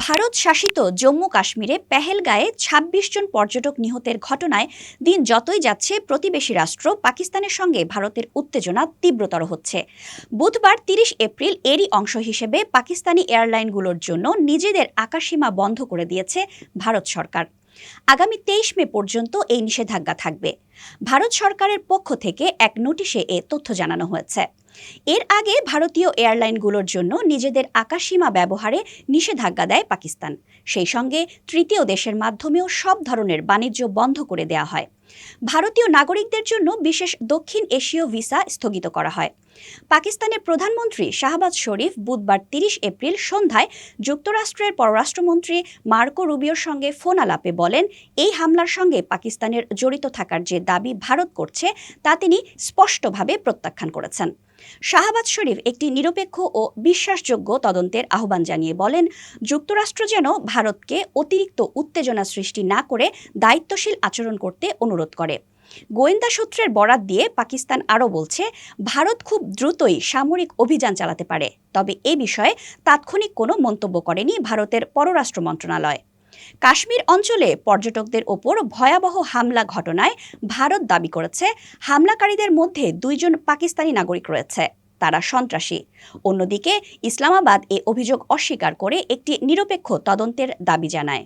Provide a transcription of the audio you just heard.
ভারত শাসিত জম্মু কাশ্মীরে পেহেলগাঁয়ে ২৬ জন পর্যটক নিহতের ঘটনায় দিন যতই যাচ্ছে প্রতিবেশী রাষ্ট্র পাকিস্তানের সঙ্গে ভারতের উত্তেজনা তীব্রতর হচ্ছে। বুধবার ৩০ এপ্রিল এরই অংশ হিসেবে পাকিস্তানি এয়ারলাইনগুলোর জন্য নিজেদের আকাশসীমা বন্ধ করে দিয়েছে ভারত সরকার। আগামী ২৩ মে পর্যন্ত এই নিষেধাজ্ঞা থাকবে। ভারত সরকারের পক্ষ থেকে এক নোটিশে এ তথ্য জানানো হয়েছে। এর আগে ভারতীয় এয়ারলাইনগুলোর জন্য নিজেদের আকাশসীমা ব্যবহারে নিষেধাজ্ঞা দেয় পাকিস্তান। সেই সঙ্গে তৃতীয় দেশের মাধ্যমেও সব ধরনের বাণিজ্য বন্ধ করে দেওয়া হয়। ভারতীয় নাগরিকদের জন্য বিশেষ দক্ষিণ এশীয় ভিসা স্থগিত করা হয়। পাকিস্তানের প্রধানমন্ত্রী শাহবাজ শরীফ বুধবার ৩০ এপ্রিল সন্ধ্যায় যুক্তরাষ্ট্রের পররাষ্ট্রমন্ত্রী মার্কো রুবিওর সঙ্গে ফোন আলাপে বলেন, এই হামলার সঙ্গে পাকিস্তানের জড়িত থাকার যে দাবি ভারত করছে তা তিনি স্পষ্টভাবে প্রত্যাখ্যান করেছেন। শাহবাজ শরীফ একটি নিরপেক্ষ ও বিশ্বাসযোগ্য তদন্তের আহ্বান জানিয়ে বলেন, যুক্তরাষ্ট্র যেন ভারতকে অতিরিক্ত উত্তেজনা সৃষ্টি না করে দায়িত্বশীল আচরণ করতে অনুরোধ করে। গোয়েন্দা সূত্রের বরাত দিয়ে পাকিস্তান আরও বলছে, ভারত খুব দ্রুতই সামরিক অভিযান চালাতে পারে। তবে এ বিষয়ে তাৎক্ষণিক কোনো মন্তব্য করেনি ভারতের পররাষ্ট্র মন্ত্রণালয়। কাশ্মীর অঞ্চলে পর্যটকদের ওপর ভয়াবহ হামলা ঘটনায় ভারত দাবি করেছে, হামলাকারীদের মধ্যে ২ জন পাকিস্তানি নাগরিক রয়েছে, তারা সন্ত্রাসী। অন্যদিকে ইসলামাবাদ এ অভিযোগ অস্বীকার করে একটি নিরপেক্ষ তদন্তের দাবি জানায়।